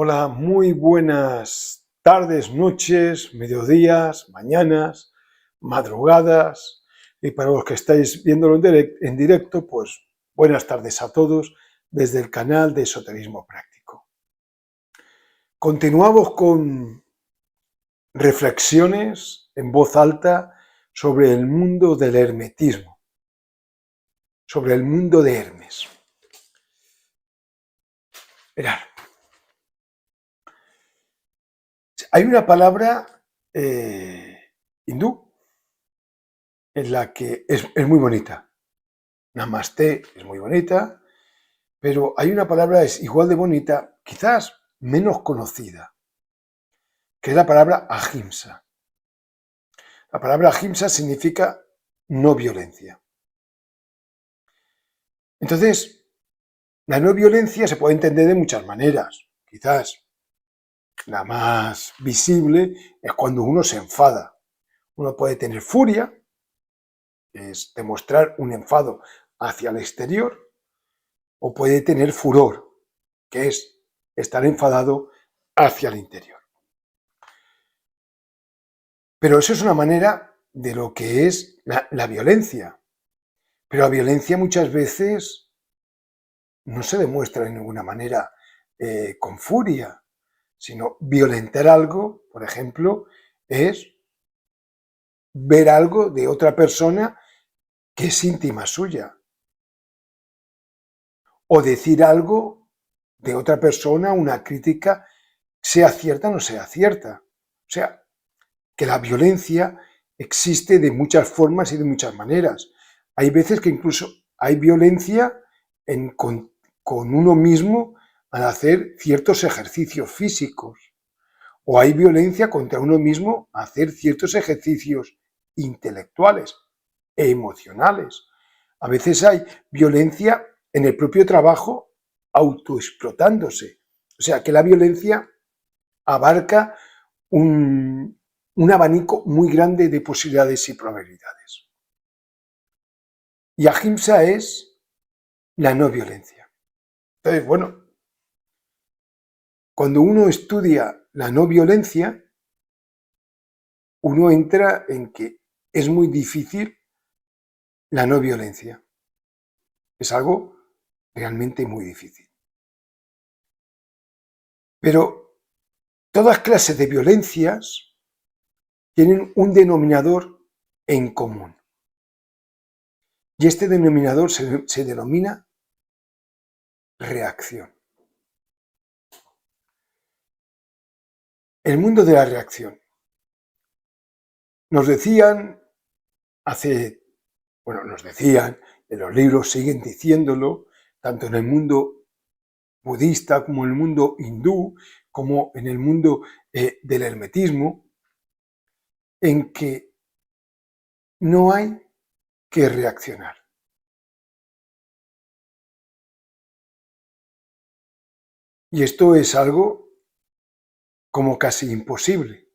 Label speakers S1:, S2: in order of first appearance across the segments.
S1: Hola, muy buenas tardes, noches, mediodías, mañanas, madrugadas. Y para los que estáis viéndolo en directo, pues buenas tardes a todos desde el canal de Esoterismo Práctico. Continuamos con reflexiones en voz alta sobre el mundo del hermetismo, sobre el mundo de Hermes. Mirad, hay una palabra hindú en la que es muy bonita. Namaste es muy bonita, pero hay una palabra es igual de bonita, quizás menos conocida, que es la palabra ahimsa. La palabra ahimsa significa no violencia. Entonces, la no violencia se puede entender de muchas maneras. Quizás la más visible es cuando uno se enfada. Uno puede tener furia, es demostrar un enfado hacia el exterior, o puede tener furor, que es estar enfadado hacia el interior. Pero eso es una manera de lo que es la violencia. Pero la violencia muchas veces no se demuestra de ninguna manera con furia, sino violentar algo, por ejemplo, es ver algo de otra persona que es íntima suya, o decir algo de otra persona, una crítica, sea cierta o no sea cierta. O sea, que la violencia existe de muchas formas y de muchas maneras. Hay veces que incluso hay violencia con uno mismo al hacer ciertos ejercicios físicos, o hay violencia contra uno mismo al hacer ciertos ejercicios intelectuales e emocionales. A veces hay violencia en el propio trabajo autoexplotándose. O sea que la violencia abarca un abanico muy grande de posibilidades y probabilidades. Y ahimsa es la no violencia. Entonces, bueno, cuando uno estudia la no violencia, uno entra en que es muy difícil la no violencia. Es algo realmente muy difícil. Pero todas clases de violencias tienen un denominador en común. Y este denominador se denomina reacción. El mundo de la reacción. Nos decían nos decían, en los libros siguen diciéndolo, tanto en el mundo budista como en el mundo hindú, como en el mundo del hermetismo, en que no hay que reaccionar. Y esto es algo como casi imposible.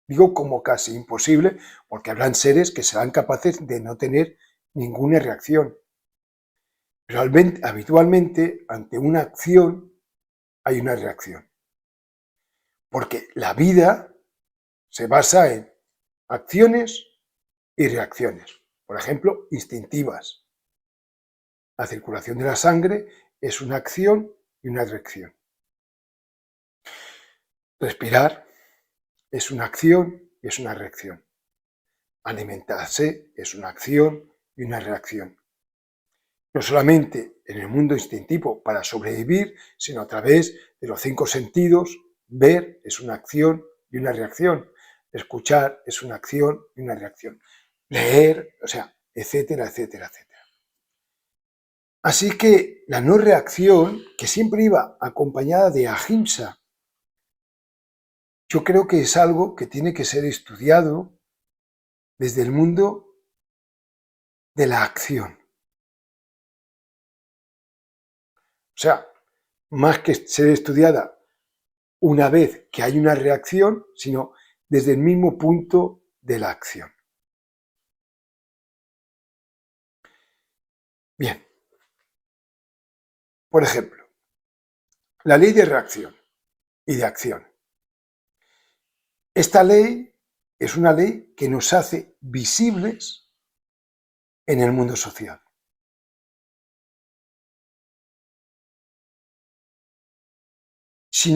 S1: Digo como casi imposible porque habrán seres que serán capaces de no tener ninguna reacción. Pero habitualmente, ante una acción, hay una reacción. Porque la vida se basa en acciones y reacciones. Por ejemplo, instintivas. La circulación de la sangre es una acción y una reacción. Respirar es una acción y es una reacción. Alimentarse es una acción y una reacción. No solamente en el mundo instintivo para sobrevivir, sino a través de los 5 sentidos. Ver es una acción y una reacción. Escuchar es una acción y una reacción. Leer, o sea, etcétera, etcétera, etcétera. Así que la no reacción, que siempre iba acompañada de ahimsa, yo creo que es algo que tiene que ser estudiado desde el mundo de la acción. O sea, más que ser estudiada una vez que hay una reacción, sino desde el mismo punto de la acción. Bien. Por ejemplo, la ley de reacción. y de acción. Esta ley es una ley que nos hace visibles en el mundo social. Si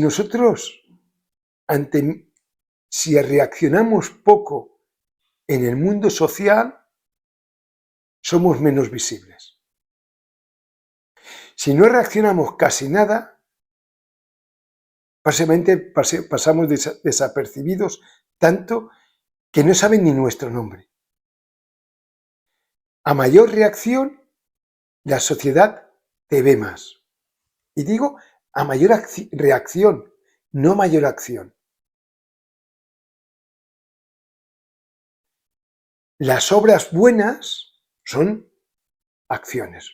S1: nosotros si reaccionamos poco en el mundo social, somos menos visibles. Si no reaccionamos casi nada, básicamente pasamos desapercibidos tanto que no saben ni nuestro nombre. A mayor reacción, la sociedad te ve más. Y digo a mayor reacción, no mayor acción. Las obras buenas son acciones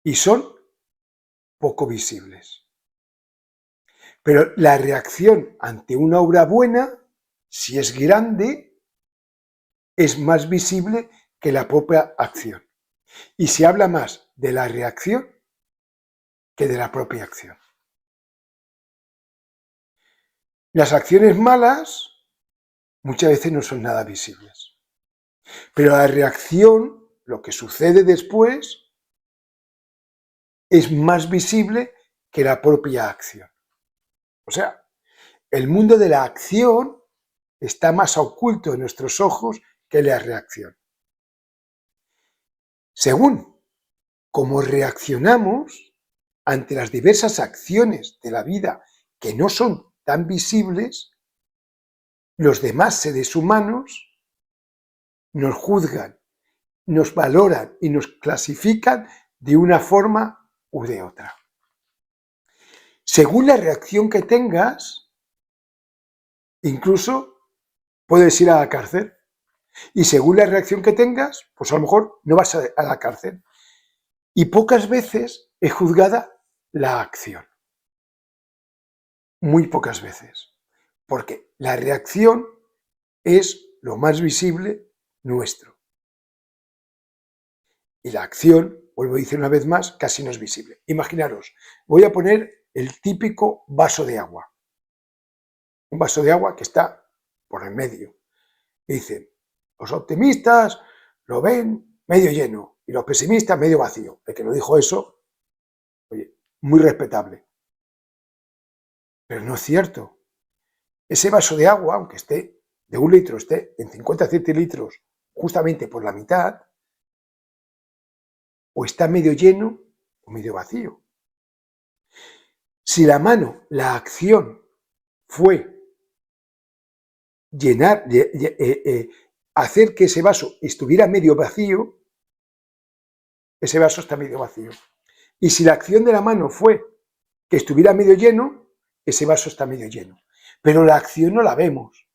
S1: y son poco visibles. Pero la reacción ante una obra buena, si es grande, es más visible que la propia acción. Y se habla más de la reacción que de la propia acción. Las acciones malas muchas veces no son nada visibles. Pero la reacción, lo que sucede después, es más visible que la propia acción. O sea, el mundo de la acción está más oculto en nuestros ojos que la reacción. Según cómo reaccionamos ante las diversas acciones de la vida que no son tan visibles, los demás seres humanos nos juzgan, nos valoran y nos clasifican de una forma u de otra. Según la reacción que tengas, incluso puedes ir a la cárcel. Y según la reacción que tengas, pues a lo mejor no vas a la cárcel. Y pocas veces es juzgada la acción. Muy pocas veces. Porque la reacción es lo más visible nuestro. Y la acción, vuelvo a decir una vez más, casi no es visible. Imaginaros, voy a poner el típico vaso de agua. Un vaso de agua que está por el medio. Dicen, los optimistas lo ven medio lleno y los pesimistas medio vacío. El que lo dijo eso, oye, muy respetable. Pero no es cierto. Ese vaso de agua, aunque esté de 1 litro, esté en 50 centilitros justamente por la mitad, o está medio lleno o medio vacío. Si la mano, la acción fue llenar, hacer que ese vaso estuviera medio vacío, ese vaso está medio vacío. Y si la acción de la mano fue que estuviera medio lleno, ese vaso está medio lleno. Pero la acción no la vemos.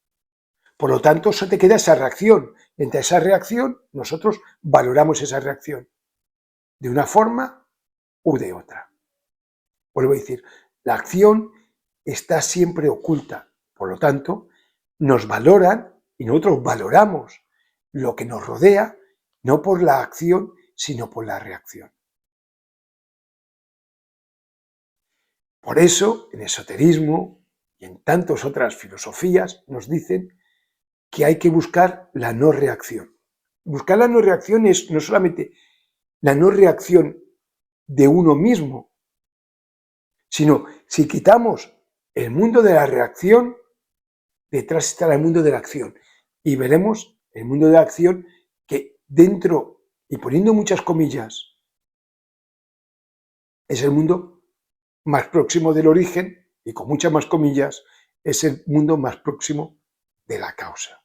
S1: Por lo tanto, solo te queda esa reacción. Entre esa reacción, nosotros valoramos esa reacción de una forma u de otra. Vuelvo a decir, la acción está siempre oculta. Por lo tanto, nos valoran y nosotros valoramos lo que nos rodea, no por la acción, sino por la reacción. Por eso, en esoterismo y en tantas otras filosofías nos dicen que hay que buscar la no reacción. Buscar la no reacción es no solamente la no reacción de uno mismo, sino si quitamos el mundo de la reacción, detrás está el mundo de la acción. Y veremos el mundo de la acción que dentro, y poniendo muchas comillas, es el mundo más próximo del origen, y con muchas más comillas, es el mundo más próximo de la causa.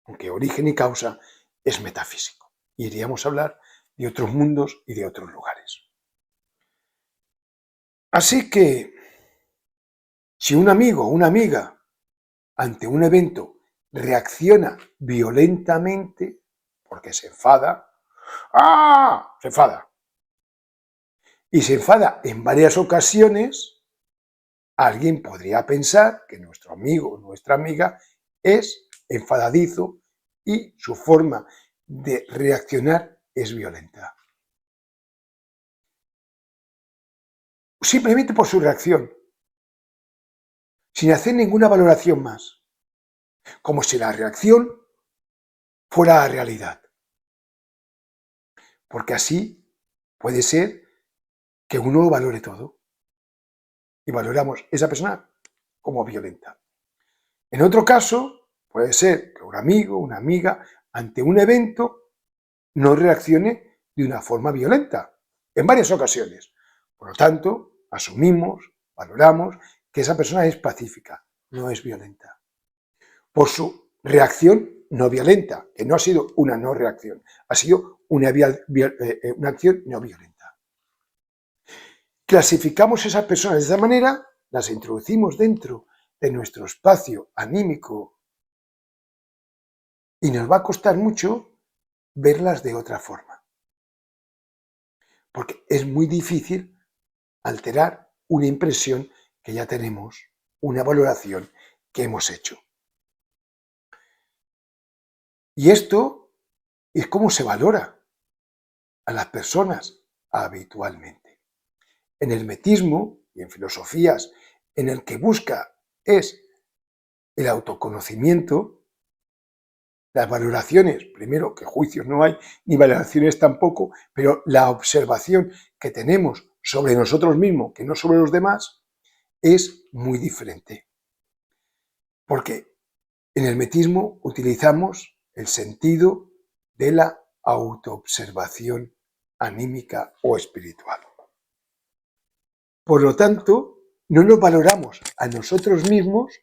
S1: Aunque origen y causa es metafísico. Y iríamos a hablar de otros mundos y de otros lugares. Así que, si un amigo o una amiga ante un evento reacciona violentamente, porque se enfada, ¡ah! Se enfada. Y se enfada en varias ocasiones, alguien podría pensar que nuestro amigo o nuestra amiga es enfadadizo y su forma de reaccionar es violenta. simplemente por su reacción, sin hacer ninguna valoración más, como si la reacción fuera la realidad. Porque así puede ser que uno lo valore todo y valoramos a esa persona como violenta. En otro caso, puede ser que un amigo, una amiga, ante un evento, no reaccione de una forma violenta, en varias ocasiones. Por lo tanto, asumimos, valoramos que esa persona es pacífica, no es violenta. Por su reacción no violenta, que no ha sido una no reacción, ha sido una acción no violenta. Clasificamos a esas personas de esta manera, las introducimos dentro de nuestro espacio anímico y nos va a costar mucho verlas de otra forma. Porque es muy difícil alterar una impresión que ya tenemos, una valoración que hemos hecho. Y esto es cómo se valora a las personas habitualmente. En hermetismo y en filosofías en el que busca es el autoconocimiento, las valoraciones, primero que juicios no hay, ni valoraciones tampoco, pero la observación que tenemos sobre nosotros mismos, que no sobre los demás, es muy diferente. Porque en el hermetismo utilizamos el sentido de la autoobservación anímica o espiritual. Por lo tanto, no nos valoramos a nosotros mismos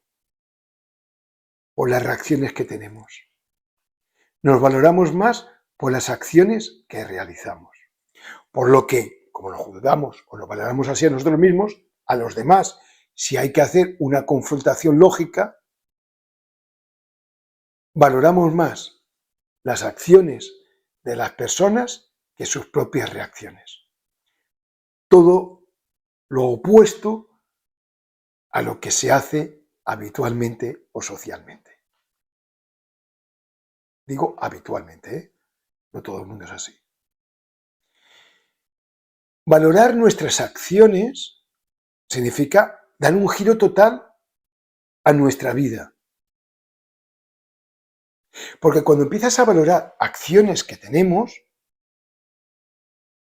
S1: por las reacciones que tenemos. Nos valoramos más por las acciones que realizamos. Por lo que, como nos juzgamos o nos valoramos así a nosotros mismos, a los demás, si hay que hacer una confrontación lógica, valoramos más las acciones de las personas que sus propias reacciones. Todo lo opuesto a lo que se hace habitualmente o socialmente. Digo habitualmente, ¿eh? No todo el mundo es así. Valorar nuestras acciones significa dar un giro total a nuestra vida. Porque cuando empiezas a valorar acciones que tenemos,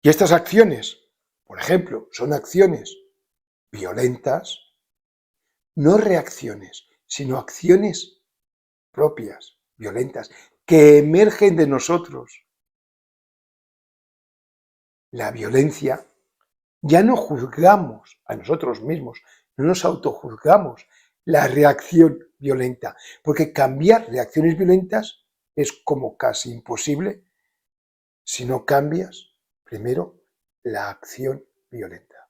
S1: y estas acciones, por ejemplo, son acciones violentas, no reacciones, sino acciones propias, violentas, que emergen de nosotros. La violencia, ya no juzgamos a nosotros mismos, no nos autojuzgamos la reacción violenta, porque cambiar reacciones violentas es como casi imposible si no cambias primero la acción violenta.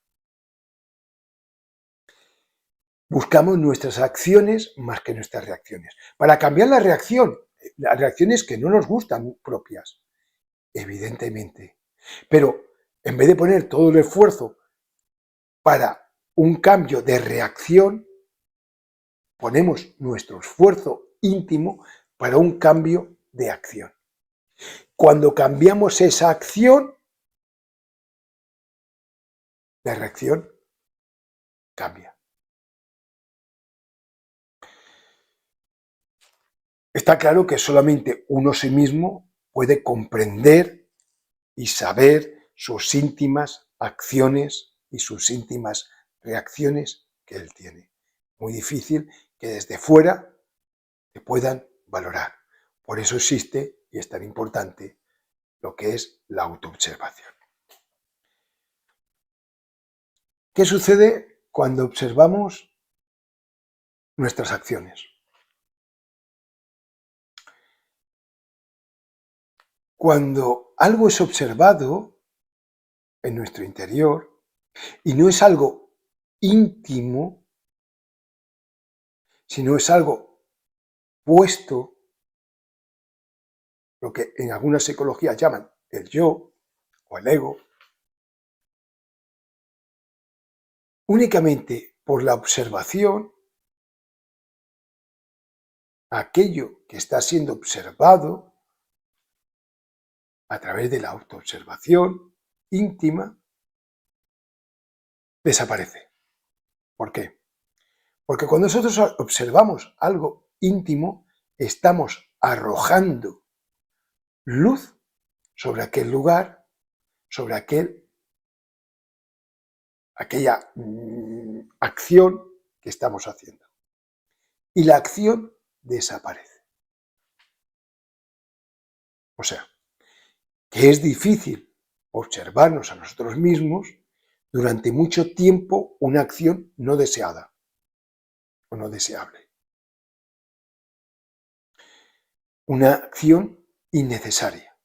S1: Buscamos nuestras acciones más que nuestras reacciones. Para cambiar la reacción, las reacciones que no nos gustan propias, evidentemente. Pero en vez de poner todo el esfuerzo para un cambio de reacción, ponemos nuestro esfuerzo íntimo para un cambio de acción. Cuando cambiamos esa acción, la reacción cambia. Está claro que solamente uno sí mismo puede comprender y saber sus íntimas acciones y sus íntimas reacciones que él tiene. Muy difícil que desde fuera te puedan valorar. Por eso existe, y es tan importante, lo que es la autoobservación. ¿Qué sucede cuando observamos nuestras acciones? Cuando algo es observado en nuestro interior y no es algo íntimo, sino es algo puesto, lo que en algunas psicologías llaman el yo o el ego, únicamente por la observación, aquello que está siendo observado a través de la autoobservación íntima, desaparece. ¿Por qué? Porque cuando nosotros observamos algo íntimo, estamos arrojando luz sobre aquel lugar, sobre aquella acción que estamos haciendo. Y la acción desaparece. O sea, que es difícil observarnos a nosotros mismos durante mucho tiempo una acción no deseada o no deseable. Una acción innecesaria.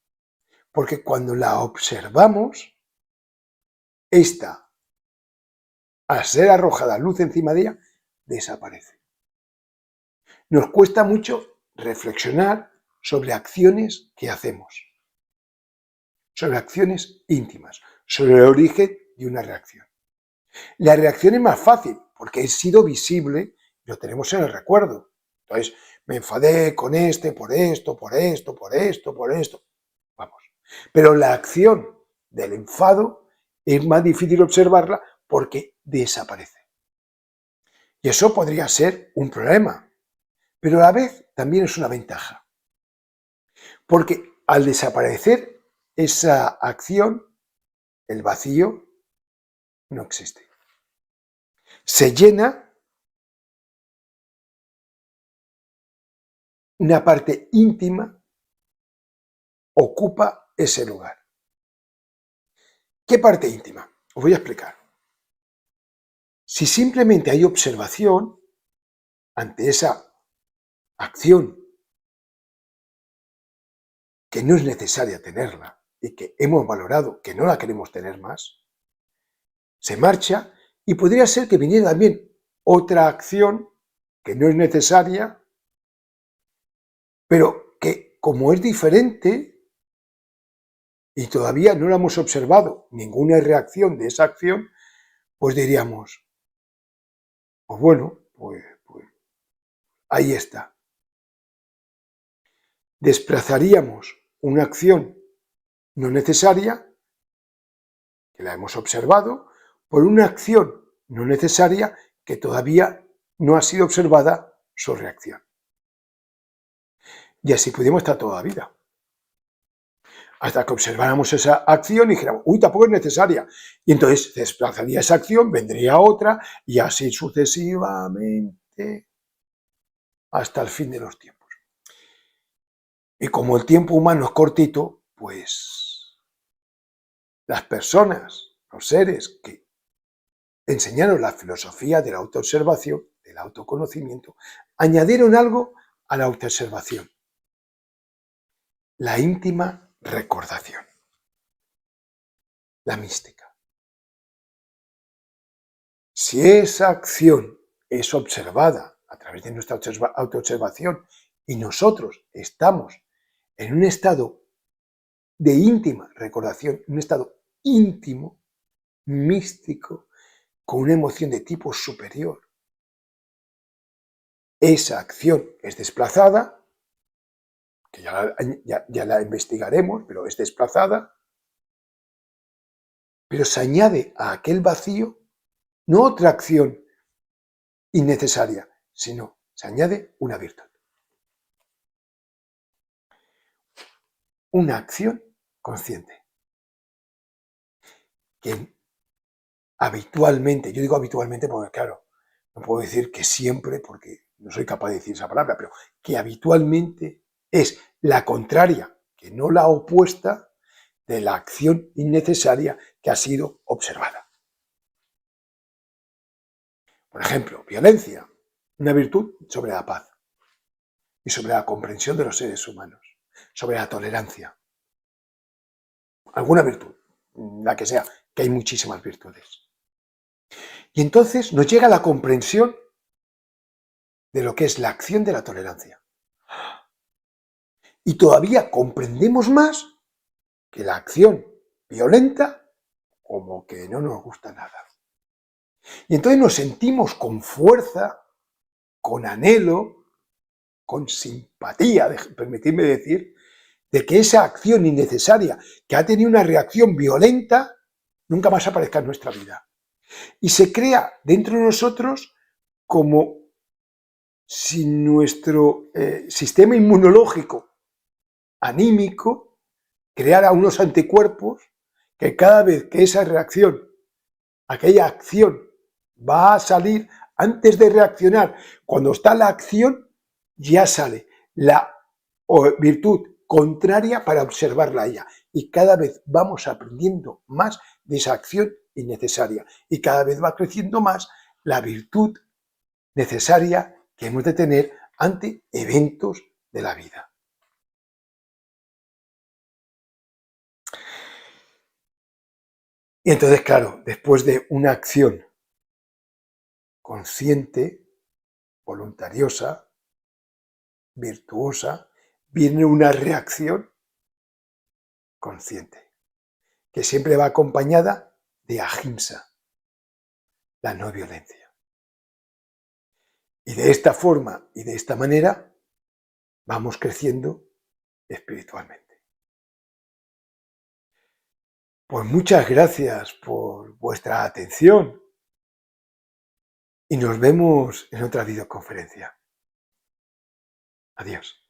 S1: Porque cuando la observamos, esta, al ser arrojada luz encima de ella, desaparece. Nos cuesta mucho reflexionar sobre acciones que hacemos, sobre acciones íntimas, sobre el origen de una reacción. La reacción es más fácil porque ha sido visible y lo tenemos en el recuerdo. Entonces, me enfadé con por esto, por esto, por esto, por esto. Vamos. Pero la acción del enfado es más difícil observarla porque desaparece. Y eso podría ser un problema, pero a la vez también es una ventaja. Porque al desaparecer esa acción, el vacío no existe. Se llena una parte íntima, ocupa ese lugar. ¿Qué parte íntima? Os voy a explicar. Si simplemente hay observación ante esa acción que no es necesaria tenerla y que hemos valorado que no la queremos tener más, se marcha y podría ser que viniera también otra acción que no es necesaria, pero que como es diferente y todavía no la hemos observado ninguna reacción de esa acción, pues diríamos, pues bueno, pues ahí está. Desplazaríamos una acción no necesaria, que la hemos observado, por una acción no necesaria que todavía no ha sido observada su reacción. Y así pudimos estar toda la vida. Hasta que observáramos esa acción y dijéramos, uy, tampoco es necesaria. Y entonces desplazaría esa acción, vendría otra y así sucesivamente hasta el fin de los tiempos. Y como el tiempo humano es cortito, pues las personas, los seres que enseñaron la filosofía de la autoobservación, del autoconocimiento, añadieron algo a la autoobservación: la íntima recordación, la mística. Si esa acción es observada a través de nuestra autoobservación y nosotros estamos en un estado de íntima recordación, un estado íntimo, místico, con una emoción de tipo superior, esa acción es desplazada, que ya la investigaremos, pero es desplazada, pero se añade a aquel vacío no otra acción innecesaria, sino se añade una virtud. Una acción consciente. Que habitualmente, yo digo habitualmente porque claro, no puedo decir que siempre porque no soy capaz de decir esa palabra, pero que habitualmente es la contraria, que no la opuesta de la acción innecesaria que ha sido observada. Por ejemplo, violencia, una virtud sobre la paz y sobre la comprensión de los seres humanos, sobre la tolerancia. Alguna virtud, la que sea, que hay muchísimas virtudes. Y entonces nos llega la comprensión de lo que es la acción de la tolerancia. Y todavía comprendemos más que la acción violenta como que no nos gusta nada. Y entonces nos sentimos con fuerza, con anhelo, con simpatía, permitidme decir, de que esa acción innecesaria que ha tenido una reacción violenta nunca más aparezca en nuestra vida. Y se crea dentro de nosotros como si nuestro sistema inmunológico anímico creara unos anticuerpos que cada vez que esa reacción, aquella acción va a salir, antes de reaccionar, cuando está la acción, ya sale la virtud contraria para observarla a ella. Y cada vez vamos aprendiendo más de esa acción innecesaria. Y cada vez va creciendo más la virtud necesaria que hemos de tener ante eventos de la vida. Y entonces, claro, después de una acción consciente, voluntariosa, virtuosa, viene una reacción consciente, que siempre va acompañada de ahimsa, la no violencia. Y de esta forma y de esta manera vamos creciendo espiritualmente. Pues muchas gracias por vuestra atención y nos vemos en otra videoconferencia. Adiós.